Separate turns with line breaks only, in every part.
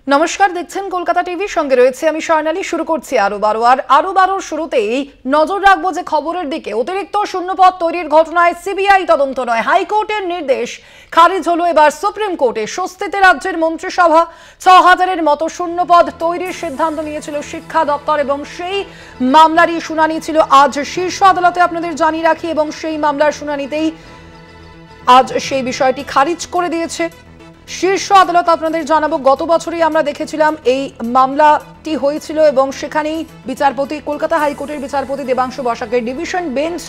নমস্কার, দেখছেন কলকাতা টিভি, সঙ্গে রয়েছে আমি স্বর্ণালী। শুরু করছি আরো বারোর শুরুতেই নজর রাখবো যে খবরের দিকে। অতিরিক্ত শূন্যপদ তৈরির ঘটনায় সিবিআই তদন্ত নয়, হাইকোর্টের নির্দেশ খারিজ হলো এবার সুপ্রিম কোর্টে। স্বস্তিতে রাজ্যের মন্ত্রিসভা। ৬,০০০-এর মতো শূন্যপদ তৈরির সিদ্ধান্ত নিয়েছিল শিক্ষা দপ্তর এবং সেই মামলারই শুনানি ছিল আজ শীর্ষ আদালতে, আপনাদের জানিয়ে রাখি। এবং সেই মামলার শুনানিতেই আজ সেই বিষয়টি খারিজ করে দিয়েছে শীর্ষ আদালত। আপনাদের জানাবো, গত বছরই আমরা দেখেছিলাম এই মামলাটি হয়েছিল এবং সেখানেই বিচারপতি, কলকাতা হাইকোর্টের বিচারপতি দেবাংশু বসাকের ডিভিশন বেঞ্চ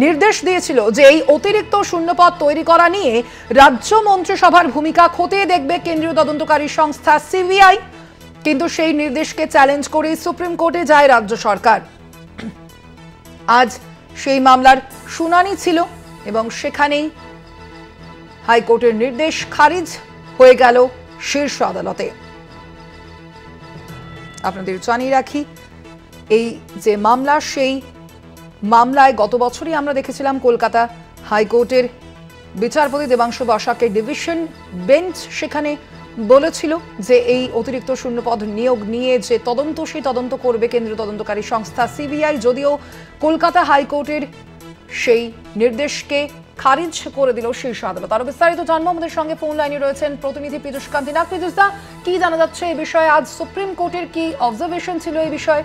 নির্দেশ দিয়েছিল যে এই অতিরিক্ত শূন্যপদ তৈরি করা নিয়ে রাজ্য মন্ত্রিসভার ভূমিকা খতিয়ে দেখবে কেন্দ্রীয় তদন্তকারী সংস্থা সিবিআই। কিন্তু সেই নির্দেশকে চ্যালেঞ্জ করে সুপ্রিম কোর্টে যায় রাজ্য সরকার। আজ সেই মামলার শুনানি ছিল এবং সেখানেই হাইকোর্টের নির্দেশ খারিজ হয়ে গেল শীর্ষ আদালতে। আপনাদের জানিয়ে রাখি, এই যে মামলা, সেই মামলায় গত বছরই আমরা দেখেছিলাম কলকাতা হাইকোর্টের বিচারপতি দেবাংশু বসাকের ডিভিশন বেঞ্চ সেখানে বলেছিল যে এই অতিরিক্ত শূন্যপদ নিয়োগ নিয়ে যে তদন্ত, সেই তদন্ত করবে কেন্দ্রীয় তদন্তকারী সংস্থা সিবিআই। যদিও কলকাতা হাইকোর্টের সেই নির্দেশকে খারিজ করে দিল শীর্ষ আদালত। আরো বিস্তারিত জানবো, আমাদের সঙ্গে ফোন লাইনে রয়েছেন প্রতিনিধি পীযূষ কান্তি নাগ। পীযূষ দা, কি জানা যাচ্ছে এই বিষয়ে? আজ সুপ্রিম কোর্টের কি অবজারভেশন ছিল এই বিষয়ে?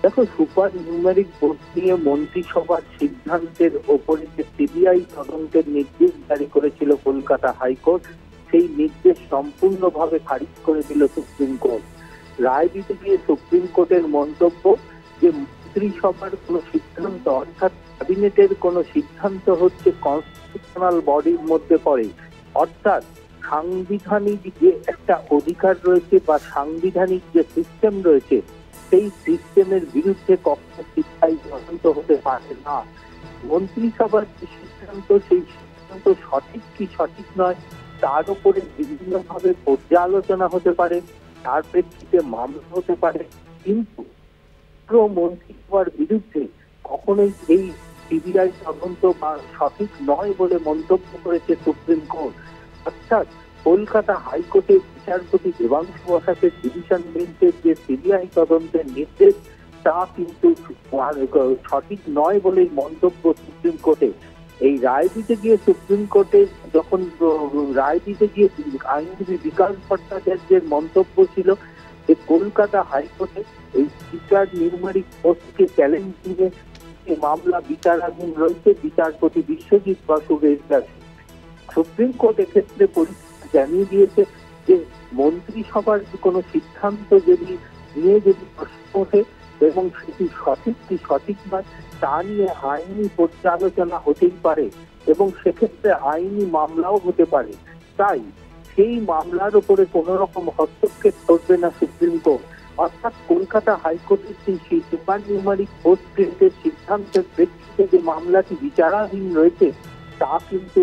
দেখো, সুপার নিউমেরিক ভোট নিয়ে মন্ত্রিসভার সিদ্ধান্তের ওপরে যে সিবিআই তদন্তের নির্দেশ জারি করেছিল কলকাতা হাইকোর্ট, সেই নির্দেশ সম্পূর্ণভাবে খারিজ করে দিল সুপ্রিম কোর্ট। রায় দিতে গিয়ে সুপ্রিম কোর্টের মন্তব্য যে মন্ত্রিসভার কোন সিদ্ধান্ত, অর্থাৎ ক্যাবিনেটের কোন সিদ্ধান্ত হচ্ছে কনস্টিটিউশনাল বডির মধ্যে পড়ে, অর্থাৎ সাংবিধানিক যে একটা অধিকার রয়েছে বা সাংবিধানিক যে সিস্টেম রয়েছে, সেই সিস্টেমের বিরুদ্ধে কখনো সিবিআই তদন্ত হতে পারে না। মন্ত্রিসভার যে সিদ্ধান্ত, সেই সিদ্ধান্ত সঠিক কি সঠিক নয় তার উপরে বিভিন্নভাবে পর্যালোচনা হতে পারে, তার প্রেক্ষিতে মামলা হতে পারে, কিন্তু মন্ত্রিসভার বিরুদ্ধে কখনোই এই সিবিআই তদন্ত বা সঠিক নয় বলে মন্তব্য করেছে সুপ্রিম কোর্ট। অর্থাৎ কলকাতা হাইকোর্টের বিচারপতি দেবাংশু বসাকের ডিভিশন বেঞ্চের যে সিবিআই তদন্তের নির্দেশ, তা কিন্তু সঠিক নয় বলেই মন্তব্য সুপ্রিম কোর্টে। এই রায় দিতে গিয়ে সুপ্রিম কোর্টে যখন রায় দিতে গিয়ে আইনজীবী বিকাশ ভট্টাচার্যের মন্তব্য ছিল যে কলকাতা হাইকোর্টে এই সুপার নিউমেরিক পোস্টকে চ্যালেঞ্জ দিয়ে মামলা বিচারাধীন রয়েছে বিচারপতি বিশ্বজিৎ বসুর কাছে। সুপ্রিম কোর্ট এক্ষেত্রে পরিষ্কার জানিয়ে দিয়েছে যে মন্ত্রিসভার কোনো সিদ্ধান্ত নিয়ে যদি প্রশ্ন ওঠে এবং সেটি সঠিক কি সঠিক নয় তা নিয়ে আইনি পর্যালোচনা হতেই পারে এবং সেক্ষেত্রে আইনি মামলাও হতে পারে। তাই সেই মামলার উপরে কোন রকম হস্তক্ষেপ করবে না সুপ্রিম কোর্ট। অর্থাৎ কলকাতা হাইকোর্টের সেই সুপার নিউমেরিক পোস্ট গ্রেডের সিদ্ধান্তের প্রেক্ষিতে যে মামলাটি বিচারাধীন রয়েছে, তা কিন্তু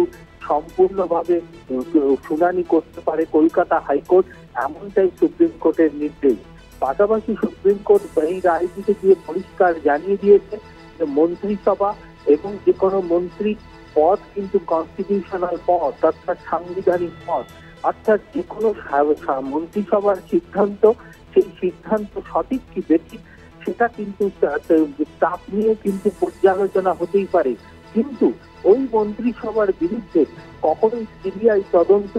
সম্পূর্ণভাবে শুনানি করতে পারে কলকাতা হাইকোর্ট, এমনটাই সুপ্রিম কোর্টের নির্দেশ। পাশাপাশি সুপ্রিম কোর্ট এই রায় দিতে গিয়ে পরিষ্কার জানিয়ে দিয়েছে যে মন্ত্রিসভা এবং যে কোনো মন্ত্রী পদ কিন্তু কনস্টিটিউশনাল পদ, অর্থাৎ সাংবিধানিক পদ। অর্থাৎ যে কোনো মন্ত্রিসভার সিদ্ধান্ত, সেই সিদ্ধান্ত সঠিক কি বেঠিক সেটা কিন্তু তাপ নিয়ে কিন্তু পর্যালোচনা হতেই পারে, কিন্তু ওই মন্ত্রিসভার বিরুদ্ধে কখনোই সিবিআই তদন্ত,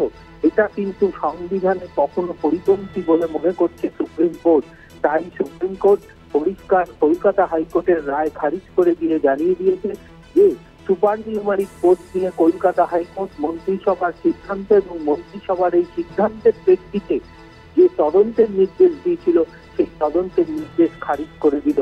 এটা কিন্তু সংবিধানে কখনো পরিপন্থী বলে মনে করছে সুপ্রিম কোর্ট। তাই সুপ্রিম কোর্ট পরিষ্কার কলকাতা হাইকোর্টের রায় খারিজ করে দিয়ে জানিয়ে দিয়েছে যে সুপার নিউমেরিক পোস্ট নিয়ে কলকাতা হাইকোর্ট মন্ত্রিসভার সিদ্ধান্ত এবং মন্ত্রিসভার এই সিদ্ধান্তের প্রেক্ষিতে যে তদন্তের নির্দেশ দিয়েছিল, সেই তদন্তের নির্দেশ খারিজ করে দিল।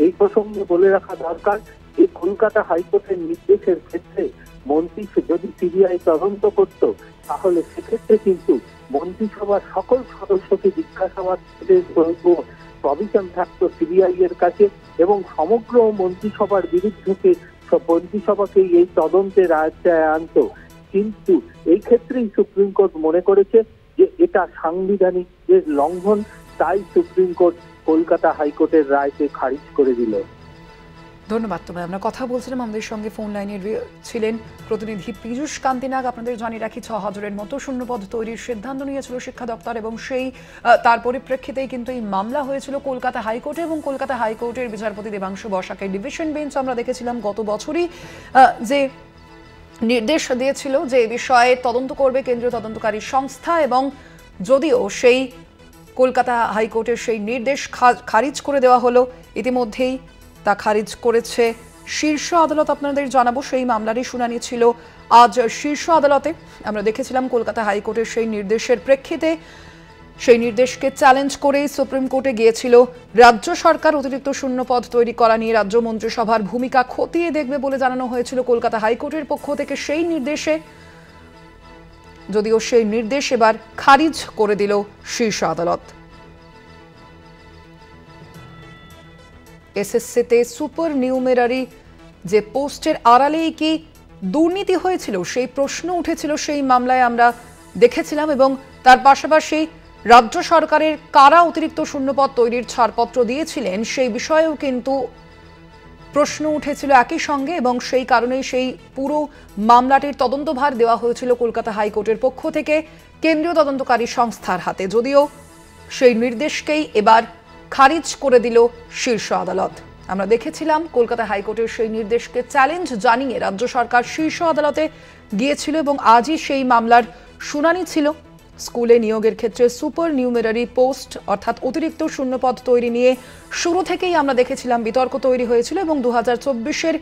এই প্রসঙ্গে বলে রাখা দরকার যে কলকাতা হাইকোর্টের নির্দেশের ক্ষেত্রে মন্ত্রী যদি সিবিআই তদন্ত করত, তাহলে সেক্ষেত্রে কিন্তু মন্ত্রিসভার সকল সদস্যকে জিজ্ঞাসাবাদ প্রভিশন থাকতো সিবিআই এর কাছে এবং সমগ্র মন্ত্রিসভার বিরুদ্ধে মন্ত্রিসভাকে এই তদন্তের আয়ত্তায় আনত। কিন্তু এই ক্ষেত্রেই সুপ্রিম কোর্ট মনে করেছে যে এটা সাংবিধানিক লঙ্ঘন, তাই সুপ্রিম কোর্ট কলকাতা হাইকোর্টের রায়কে খারিজ করে দিল।
ধন্যবাদ। তবে আমরা কথা বলছিলাম, আমাদের সঙ্গে ফোন লাইনে ছিলেন প্রতিনিধি পীযূষ কান্তি নাগ। আপনাদের জানিয়ে রাখি ৬,০০০-এর মতো শূন্যপদ তৈরির সিদ্ধান্ত নিয়েছিল শিক্ষা দপ্তর এবং সেই তার পরিপ্রেক্ষিতেই কিন্তু এই মামলা হয়েছিল কলকাতা হাইকোর্টে এবং কলকাতা হাইকোর্টের বিচারপতি দেবাংশু বসাকের ডিভিশন বেঞ্চ আমরা দেখেছিলাম গত বছরই যে নির্দেশ দিয়েছিল যে এ বিষয়ে তদন্ত করবে কেন্দ্রীয় তদন্তকারী সংস্থা, এবং যদিও সেই কলকাতা হাইকোর্টের সেই নির্দেশ খারিজ করে দেওয়া হলো, ইতিমধ্যেই তা খারিজ করেছে শীর্ষ আদালত। আপনাদের জানাবো সেই মামলারই শুনানি ছিল আজ শীর্ষ আদালতে। আমরা দেখেছিলাম কলকাতা হাইকোর্টের সেই নির্দেশের প্রেক্ষিতে সেই নির্দেশকে চ্যালেঞ্জ করেই সুপ্রিম কোর্টে গিয়েছিল রাজ্য সরকার। অতিরিক্ত শূন্যপদ তৈরি করা নিয়ে রাজ্য মন্ত্রিসভার ভূমিকা খতিয়ে দেখবে বলে জানানো হয়েছিল কলকাতা হাইকোর্টের পক্ষ থেকে সেই নির্দেশে, যদিও সেই নির্দেশ এবার খারিজ করে দিল শীর্ষ আদালত। এসএসসিতে সুপার নিউমেরারি যে পোস্টের আড়ালেই কি দুর্নীতি হয়েছিল সেই প্রশ্ন উঠেছিল সেই মামলায় আমরা দেখেছিলাম, এবং তার পাশাপাশি রাজ্য সরকারের কারা অতিরিক্ত শূন্যপদ তৈরির ছাড়পত্র দিয়েছিলেন সেই বিষয়েও কিন্তু প্রশ্ন উঠেছিল একই সঙ্গে, এবং সেই কারণেই সেই পুরো মামলাটির তদন্তভার দেওয়া হয়েছিল কলকাতা হাইকোর্টের পক্ষ থেকে কেন্দ্রীয় তদন্তকারী সংস্থার হাতে। যদিও সেই নির্দেশকেই এবার খারিজ করে দিল শীর্ষ আদালত। আমরা দেখেছিলাম কলকাতা হাইকোর্টের সেই নির্দেশকে চ্যালেঞ্জ জানিয়ে রাজ্য সরকার শীর্ষ আদালতে গিয়েছিল এবং আজই সেই মামলার শুনানি ছিল। স্কুলে নিয়োগের ক্ষেত্রে সুপার নিউমেরারি পোস্ট অর্থাৎ অতিরিক্ত শূন্যপদ তৈরি নিয়ে শুরু থেকেই আমরা দেখেছিলাম বিতর্ক তৈরি হয়েছিল, এবং 2024-এর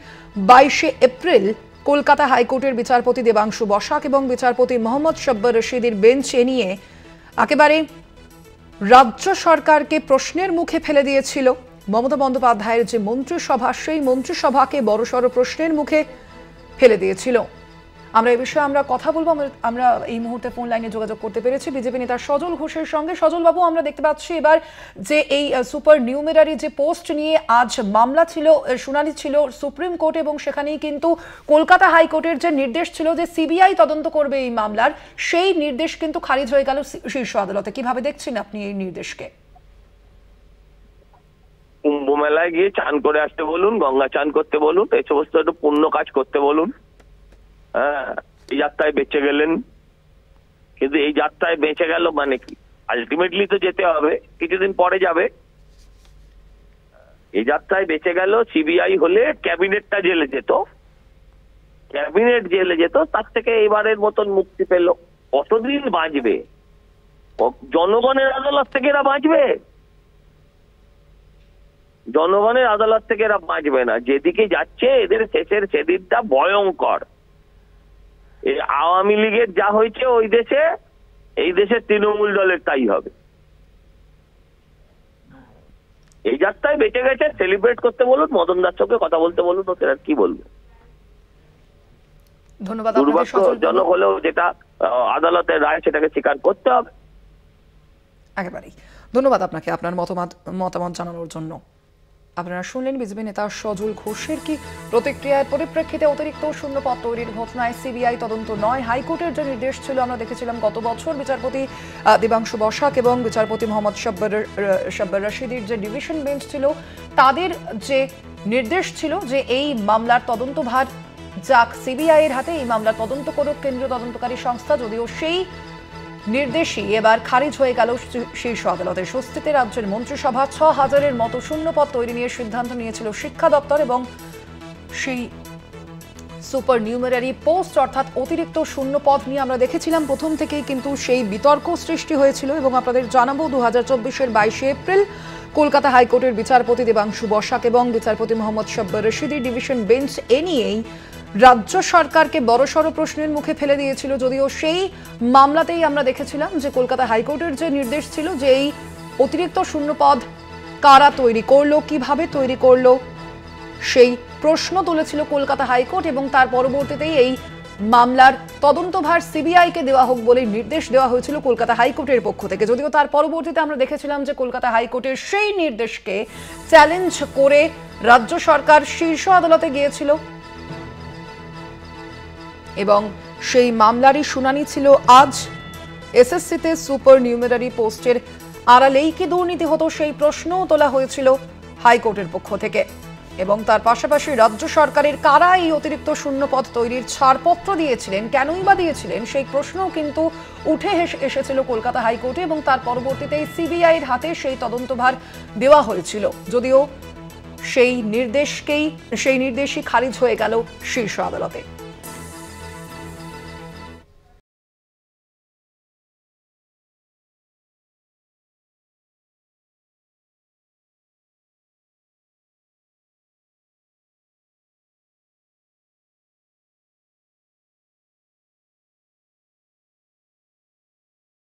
22শে এপ্রিল কলকাতা হাইকোর্টের বিচারপতি দেবাংশু বসাক এবং বিচারপতি মোহাম্মদ শব্বর রশিদির বেঞ্চ এ নিয়ে একেবারে রাজ্য সরকারকে প্রশ্নের মুখে ফেলে দিয়েছিল। মমতা বন্দ্যোপাধ্যায়ের যে মন্ত্রিসভা, সেই মন্ত্রিসভাকে বড়সড় প্রশ্নের মুখে ফেলে দিয়েছিল। আমরা এই বিষয়ে আমরা কথা বলবো। আমরা এই মুহূর্তে ফোন লাইনে যোগাযোগ করতে পেরেছি বিজেপি নেতা সজল ঘোষের সঙ্গে। সজল বাবু, আমরা দেখতে পাচ্ছি এবার যে এই সুপার নিউমেরারি যে পোস্ট নিয়ে আজ মামলা ছিল, শুনানি ছিল সুপ্রিম কোর্ট, এবং সেখানেই কিন্তু কলকাতা হাইকোর্টের যে নির্দেশ ছিল যে সিবিআই তদন্ত করবে এই মামলার, সেই নির্দেশ কিন্তু খারিজ হয়ে গেল শীর্ষ আদালতে। কিভাবে দেখছেন আপনি এই নির্দেশকে?
কুম্ভ মেলায় গিয়ে চান করে আসতে বলুন, গঙ্গা চান করতে বলুন, এই সমস্ত একটু পুণ্য কাজ করতে বলুন। হ্যাঁ, এই যাত্রায় বেঁচে গেলেন, কিন্তু এই যাত্রায় বেঁচে গেল মানে কি? আলটিমেটলি তো যেতে হবে, কিছুদিন পরে যাবে। এই যাত্রায় বেঁচে গেল। সিবিআই হলে ক্যাবিনেটটা জেলে যেত, ক্যাবিনেট জেলে যেত, তার থেকে এবারের মতন মুক্তি পেল। কতদিন বাঁচবে? জনগণের আদালত থেকে এরা বাঁচবে? জনগণের আদালত থেকে এরা বাঁচবে না। যেদিকে যাচ্ছে এদের শেষের সেদিনটা ভয়ঙ্কর। এই আওয়ামী লীগের যা হয়েছে ওই দেশে, এই দেশের তৃণমূল দলের তাই হবে। এই যাত্রায় বেঁচে গেছে, সেলিব্রেট করতে বলুন, মদন দাস সঙ্গে কথা বলতে বলুন, ওদের আর কি বলবো।
ধন্যবাদ।
দুর্ভাগ্যজনক হলেও যেটা আদালতের রায় সেটাকে স্বীকার করতে হবে।
একেবারেই ধন্যবাদ আপনাকে আপনার মতামত জানানোর জন্য। আপনারা শুনলেন বিজেপি নেতা সজল ঘোষের কি প্রতিক্রিয়ার পরিপ্রেক্ষিতে অতিরিক্ত শূন্যপদ তৈরির ঘটনায় সিবিআই তদন্ত নয়, হাইকোর্টের যে নির্দেশ ছিল আমরা দেখেছিলাম গত বছর বিচারপতি দেবাংশু বসাক এবং বিচারপতি মোহাম্মদ শব্বর রশিদির যে ডিভিশন বেঞ্চ ছিল, তাদের যে নির্দেশ ছিল যে এই মামলার তদন্তভার যাক সিবিআই এর হাতে, এই মামলার তদন্ত করুক কেন্দ্রীয় তদন্তকারী সংস্থা। যদিও সেই নির্দেশই এবার খারিজ হয়ে গেল শীর্ষ আদালতের। স্বস্তিতে রাজ্যের মন্ত্রিসভা ৬,০০০-এর মতো শূন্যপদ তৈরি নিয়ে সিদ্ধান্ত নিয়েছিল শিক্ষা দপ্তর, এবং সেই সুপার নিউমেরারি পোস্ট অর্থাৎ অতিরিক্ত শূন্যপদ নিয়ে আমরা দেখেছিলাম প্রথম থেকেই কিন্তু সেই বিতর্ক সৃষ্টি হয়েছিল। এবং আপনাদের জানাবো 2024-এর 22শে এপ্রিল কলকাতা হাইকোর্টের বিচারপতি দেবাংশু বসাক এবং বিচারপতি মোহাম্মদ শব্বর রশিদির ডিভিশন বেঞ্চ এ নিয়েই রাজ্য সরকারকে বড়সড় প্রশ্নের মুখে ফেলে দিয়েছিল। যদিও সেই মামলাতেই আমরা দেখেছিলাম যে কলকাতা হাইকোর্টের যে নির্দেশ ছিল যে এই অতিরিক্ত শূন্যপদ কারা তৈরি করলো, কিভাবে তৈরি করলো, সেই প্রশ্ন তুলেছিল কলকাতা হাইকোর্ট, এবং তার পরবর্তীতেই এই মামলার তদন্তভার সিবিআইকে দেওয়া হোক বলে নির্দেশ দেওয়া হয়েছিল কলকাতা হাইকোর্টের পক্ষ থেকে। যদিও তার পরবর্তীতে আমরা দেখেছিলাম যে কলকাতা হাইকোর্টের সেই নির্দেশকে চ্যালেঞ্জ করে রাজ্য সরকার শীর্ষ আদালতে গিয়েছিল, এবং সেই মামলারই শুনানি ছিল আজ। এসএসসিতে সুপার নিউমেরারি পোস্টের আড়ালেই কি দুর্নীতি হতো সেই প্রশ্নও তোলা হয়েছিল হাইকোর্টের পক্ষ থেকে। এবং তার পাশাপাশি রাজ্য সরকারের কারা এই অতিরিক্ত শূন্যপদ তৈরির ছাড়পত্র দিয়েছিলেন, কেনই বা দিয়েছিলেন, সেই প্রশ্নও কিন্তু উঠে এসেছিল কলকাতা হাইকোর্টে এবং তার পরবর্তীতে সিবিআইয়ের হাতে সেই তদন্তভার দেওয়া হয়েছিল, যদিও সেই নির্দেশই খারিজ হয়ে গেল শীর্ষ আদালতে।